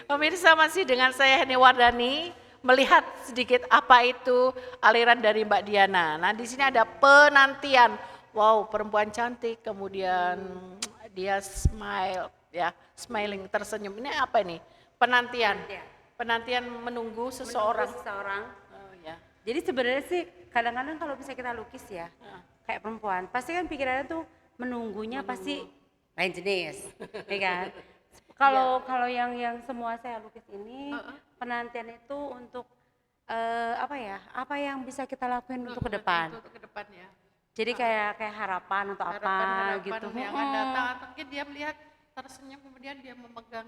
Pemirsa masih dengan saya Heni Wardani melihat sedikit apa itu aliran dari Mbak Diana. Nah di sini ada penantian. Wow, perempuan cantik, kemudian dia smile, ya, smiling, tersenyum. Ini apa ini? Penantian. Penantian menunggu seseorang. Oh, ya. Jadi sebenarnya sih kadang-kadang kalau bisa kita lukis ya, kayak perempuan, pasti kan pikirannya tuh menunggunya pasti lain jenis, ya kan? Kalau yang semua saya lukis ini penantian itu untuk apa ya? Apa yang bisa kita lakuin untuk ke depan? Untuk ke depan ya. Jadi kayak harapan atau apa gitu. Yang akan datang atau mungkin dia melihat tersenyum kemudian dia memegang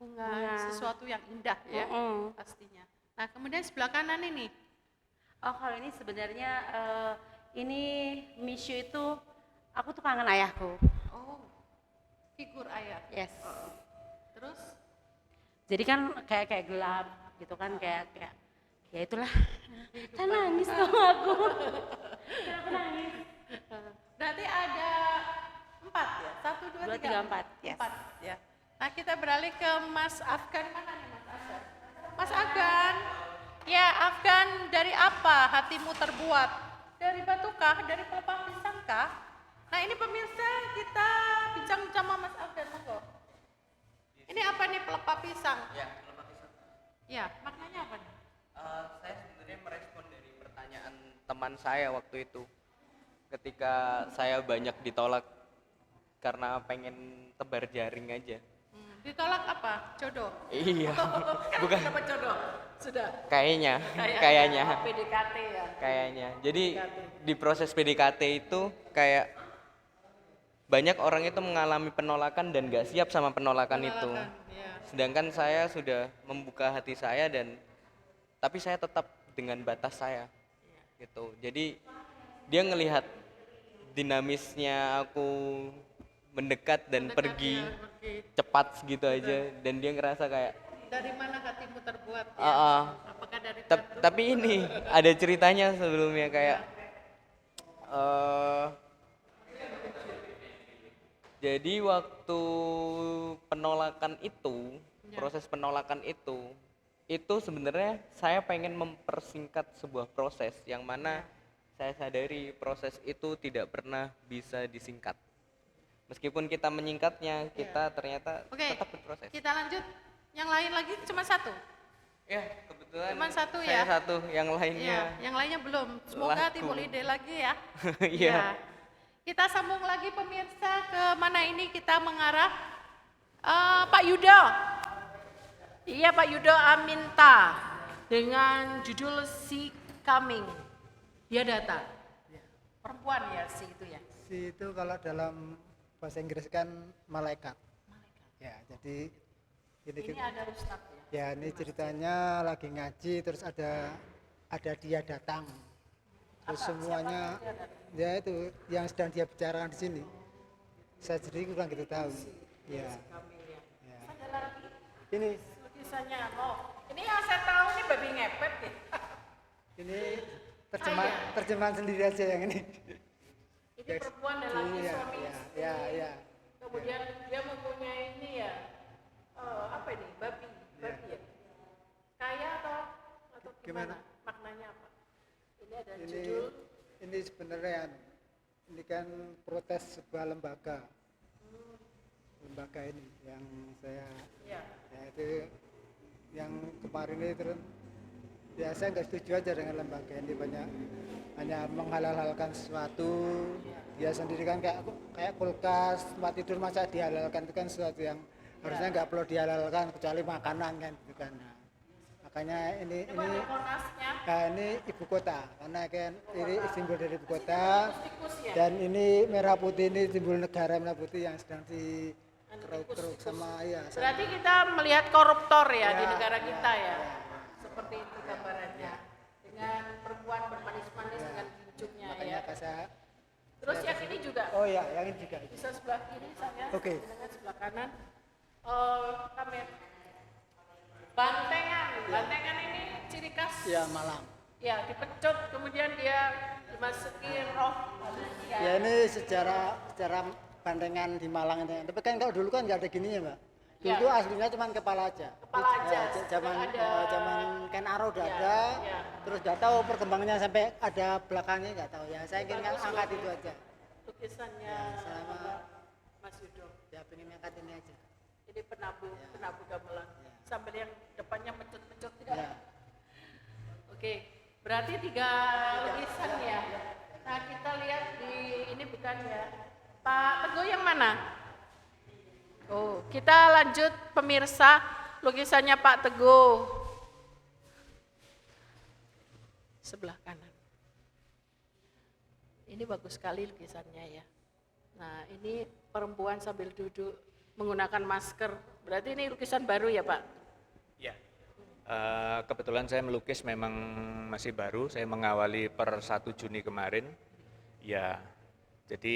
bunga sesuatu yang indah ya pastinya. Nah kemudian sebelah kanan ini. Oh kalau ini sebenarnya ini Mishu itu aku tuh kangen ayahku. Oh figur ayah. Yes. Terus? Jadi kan kayak gelap gitu kan kayak ya itulah. Kan nangis dong aku. Kenapa nangis? Berarti ada 4 ya? 1, 2, 3, 4. Yes. 4 ya. Nah kita beralih ke Mas Afgan. Mana nih Mas Afgan? Mas Afgan. Ya Afgan, dari apa hatimu terbuat? Dari batukah? Dari pelepah pisangkah? Nah ini pemirsa kita bincang sama Mas Afgan, monggo. Ini apa nih pelepah pisang? Ya, pelepah pisang. Ya, maknanya apa nih? Saya sebenarnya merespon dari pertanyaan teman saya waktu itu. Ketika saya banyak ditolak karena pengen tebar jaring aja. Ditolak apa? Jodoh? Iya, Kan bukan. dapat jodoh? Sudah? Kayaknya. PDKT ya? Kayaknya. Jadi di proses PDKT itu kayak banyak orang itu mengalami penolakan dan gak siap sama penolakan itu. Ya. Sedangkan saya sudah membuka hati saya tapi saya tetap dengan batas saya. Gitu. Jadi dia ngelihat dinamisnya aku mendekat dan pergi cepat segitu aja dan dia ngerasa kayak dari mana hatimu terbuat ya? Apakah dari tapi ini ada ceritanya sebelumnya kayak jadi waktu penolakan itu proses penolakan itu sebenarnya saya pengen mempersingkat sebuah proses yang mana saya sadari proses itu tidak pernah bisa disingkat. Meskipun kita menyingkatnya, kita ternyata tetap berproses. Kita lanjut. Yang lain lagi cuma 1? Ya, kebetulan cuma 1 saya ya? satu, yang lainnya. Ya, yang lainnya belum. Semoga timbul ide lagi ya. Iya. Kita sambung lagi pemirsa ke mana ini kita mengarah. Pak Yudo. Iya Pak Yudo Aminta dengan judul Si Coming. Dia datang. Perempuan ya si itu ya. Si itu kalau dalam bahasa Inggris kan malaikat. Ya, jadi ini ada Ustaz ya. Ya, ini ceritanya lagi ngaji terus ada dia datang. Terus semuanya ya itu yang sedang dia bicarakan di sini. Saya sendiri kurang gitu tahu. Ya. Ya. Ini lukisannya. Ini yang saya tahu ini babi ngepet ya. Ini terjemahan sendiri aja yang ini. Ini perempuan dan laki suami istri. Ya. Kemudian dia mempunyai ini ya, apa ini, babi ya. Kaya atau gimana? Maknanya apa? Ini ada judul. Ini sebenarnya ini kan protes sebuah lembaga. Lembaga ini yang saya, ya itu yang kemarin itu biasa nggak setuju aja dengan lembaga ini hanya menghalal-halalkan sesuatu. Dia sendiri kan kayak kulkas, tempat tidur masa dihalalkan itu kan sesuatu yang harusnya nggak perlu dihalalkan kecuali makanan kan gitu kan. Nah, makanya ini ibu kota karena kan ini simbol dari ibu kota dan ini merah putih ini simbol negara merah putih yang sedang dikeruk sama Berarti kita melihat koruptor ya di negara kita ya. Seperti itu gambarannya dengan perempuan bermanis-manis dengan ginjungnya ya. Terus yang ini juga. Oh ya, yang ini juga. Bisa sebelah kiri saya. Oke. Dengan sebelah kanan. Kamera. Bantengan ini ciri khas. Ya, Malang. Ya, dipecut kemudian dia dimasuki roh. Ya ini sejarah bantengan di Malang ini. Tapi kan kalau dulu kan nggak ada gininya, Mbak. Dulu itu aslinya cuma kepala aja. Kepala aja, Zaman ada- zaman Ken Arrow udah Iya, ada. iya. Terus nggak tahu perkembangannya sampai ada belakangnya nggak tahu ya. Saya ingin Bagus angkat loh. itu aja. Lukisannya Selama Mas Yudo. ya pengen angkat ini aja. Ini penabuh gamelan. Sambil yang depannya mencut-mencut Ya. ya. Oke, berarti 3 lukisan ya. Nah kita lihat di ini bukan ya. Pak Teguh yang mana? Oh, kita lanjut pemirsa lukisannya Pak Teguh. Sebelah kanan. Ini bagus sekali lukisannya ya. Nah ini perempuan sambil duduk menggunakan masker. Berarti ini lukisan baru ya Pak? Ya, kebetulan saya melukis memang masih baru, saya mengawali per 1 Juni kemarin. Ya, jadi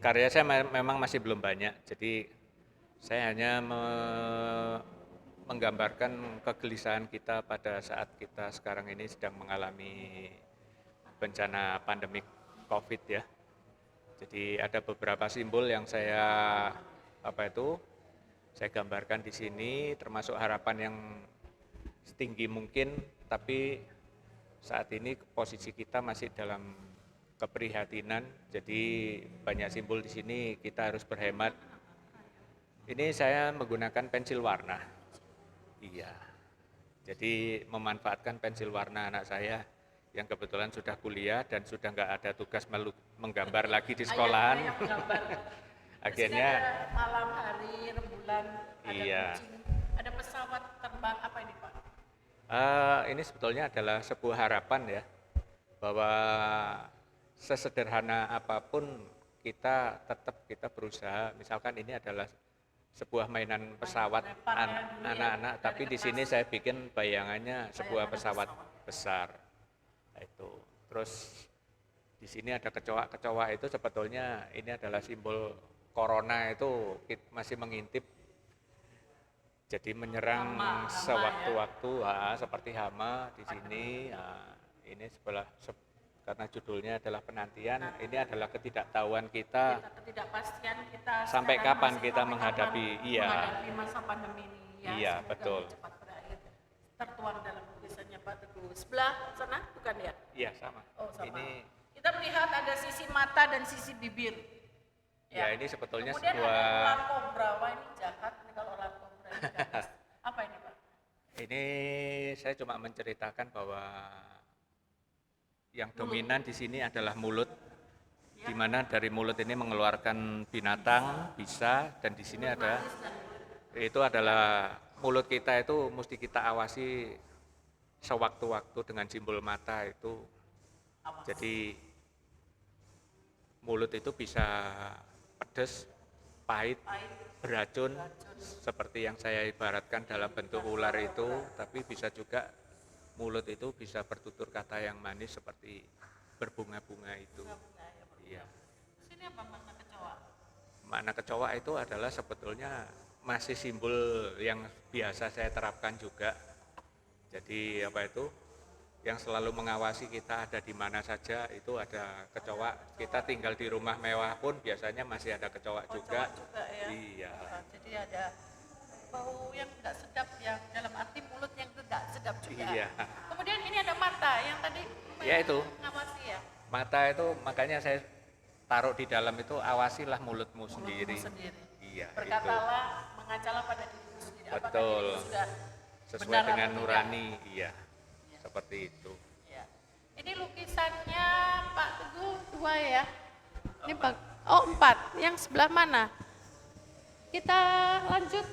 karya saya memang masih belum banyak, jadi saya hanya menggambarkan kegelisahan kita pada saat kita sekarang ini sedang mengalami bencana pandemik COVID ya. Jadi ada beberapa simbol yang saya saya gambarkan di sini, termasuk harapan yang setinggi mungkin, tapi saat ini posisi kita masih dalam keprihatinan, jadi banyak simbol di sini kita harus berhemat. Ini saya menggunakan pensil warna. Iya. Jadi memanfaatkan pensil warna anak saya yang kebetulan sudah kuliah dan sudah nggak ada tugas menggambar lagi di sekolahan. Ayah menggambar. Akhirnya ada malam hari rembulan, ada Iya. kucing, ada pesawat terbang, apa ini Pak? ini sebetulnya adalah sebuah harapan ya, bahwa sesederhana apapun kita tetap kita berusaha. Misalkan ini adalah sebuah mainan pesawat Lempar ya, dulu ya, anak-anak, dari tapi di kertas. sini saya bikin bayangannya sebuah pesawat besar. Nah, itu. Terus di sini ada kecoa itu sebetulnya ini adalah simbol corona itu masih mengintip. Jadi menyerang Hama sewaktu-waktu seperti hama di sini. Ini karena judulnya adalah penantian, ini adalah ketidaktahuan kita Ketidakpastian kita sampai sekarang kapan masih kita sampai menghadapi, kapan iya. menghadapi masa pandemi ini ya. Iya, Semoga betul. cepat berakhir. Tertuang dalam tulisannya Pak Teguh. Sebelah sana bukan ya? Iya sama. Oh sama. Ini Kita melihat ada sisi mata dan sisi bibir. ya ini sebetulnya Kemudian ada sebuah ular kobra. Wah ini jahat nih kalau ular kobra ini jahat. Apa ini Pak? ini saya cuma menceritakan bahwa yang dominan di sini adalah mulut, di mana dari mulut ini mengeluarkan binatang bisa, dan di sini ada itu adalah mulut kita itu mesti kita awasi sewaktu-waktu dengan simbol mata itu. Jadi mulut itu bisa pedas, pahit, beracun, seperti yang saya ibaratkan dalam bentuk ular itu, tapi bisa juga mulut itu bisa bertutur kata yang manis seperti berbunga-bunga itu. Iya. Sini apa makna kecoa? Makna kecoa itu adalah sebetulnya masih simbol yang biasa saya terapkan juga. Jadi yang selalu mengawasi kita ada di mana saja itu ada kecoa. Kita tinggal di rumah mewah pun biasanya masih ada kecoa juga. Juga ya. Iya. Jadi ada bau yang tidak sedap, yang dalam arti mulut yang tidak sedap juga. Iya. Kemudian ini ada mata yang tadi Ya, itu. ngawasi ya. Mata itu makanya saya taruh di dalam itu, awasilah mulutmu sendiri. Sendiri. Iya, itu. Berkatalah, mengacalah pada dirimu sendiri. Apakah Betul. ini sudah Sesuai benar dengan atau tidak? nurani, iya. Seperti itu. Ya. Ini lukisannya Pak Teguh 2 ya. Ini oh 4. Yang sebelah mana? Kita lanjut.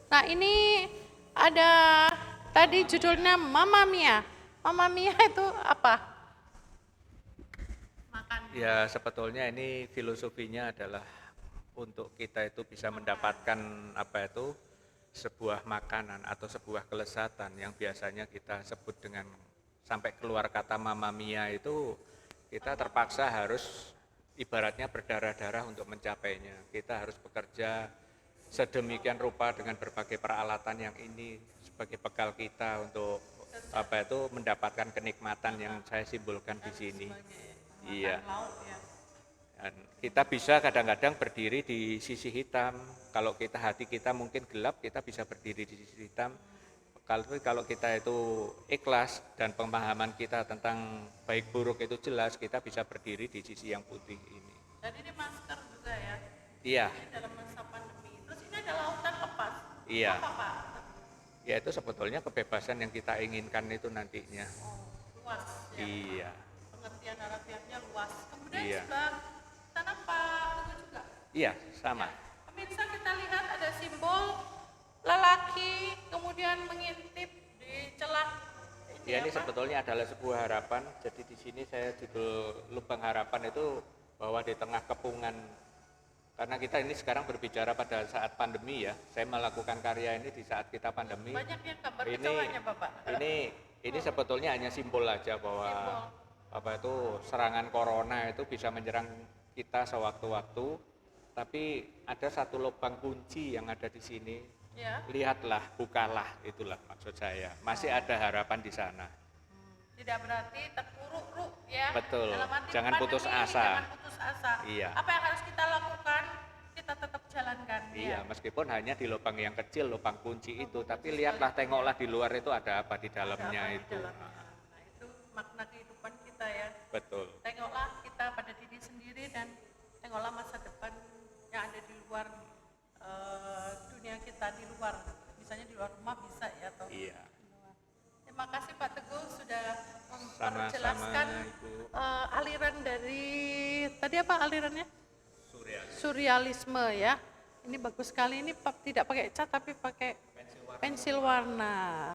Nah ini ada tadi judulnya Mamma Mia. Mamma Mia itu apa? Makan. Ya sebetulnya ini filosofinya adalah untuk kita itu bisa mendapatkan sebuah makanan atau sebuah kelezatan yang biasanya kita sebut dengan sampai keluar kata Mamma Mia itu kita terpaksa harus ibaratnya berdarah-darah untuk mencapainya. Kita harus bekerja sedemikian rupa dengan berbagai peralatan yang ini sebagai bekal kita untuk mendapatkan kenikmatan yang saya simbolkan di sini. Iya. Laut ya. Dan kita bisa kadang-kadang berdiri di sisi hitam. Kalau hati kita mungkin gelap, kita bisa berdiri di sisi hitam. Kalau kita itu ikhlas dan pemahaman kita tentang baik buruk itu jelas, kita bisa berdiri di sisi yang putih ini. Dan ini masker juga ya. Iya, Ini dalam masa pandemi. Terus ini ada lautan lepas. iya. Apa Pak? Ya itu sebetulnya kebebasan yang kita inginkan itu nantinya. Oh, luas ya. Iya, Pengertian harafiahnya luas. Kemudian Iya. sebelah sana Pak Teguh juga. iya sama. Pemirsa kita lihat ada simbol lelaki kemudian mengintip di celah Ya ini apa? sebetulnya adalah sebuah harapan. Jadi di sini saya judul lubang harapan itu bahwa di tengah kepungan, karena kita ini sekarang berbicara pada saat pandemi ya. Saya melakukan karya ini di saat kita pandemi. Banyak yang gambar Ini kecewanya Bapak. ini sebetulnya hanya simbol aja bahwa apa itu serangan corona itu bisa menyerang kita sewaktu-waktu. Tapi ada satu lubang kunci yang ada di sini. Ya. Lihatlah, bukalah, itulah maksud saya. Masih ada harapan di sana. Tidak berarti terpuruk ya. Betul. Dalam arti Jangan pandemi putus ini asa. Jangan putus asa. Iya. Apa yang harus kita lakukan? Kita tetap jalankan. Iya, Ya. meskipun hanya di lubang yang kecil, lubang kunci itu, tapi lihatlah, tengoklah di luar itu ada apa di dalamnya Apa di itu. dalamnya. Nah, itu makna kehidupan kita ya. Betul. Tengoklah kita pada diri sendiri dan tengoklah masa depan yang ada di luar dunia kita, di luar, misalnya di luar rumah bisa ya atau Iya. terima kasih Pak Teguh sudah Sama-sama, memperjelaskan Ibu. aliran dari tadi apa alirannya? Surya. Surrealisme ya. Ini bagus sekali, ini tidak pakai cat tapi pakai pensil warna.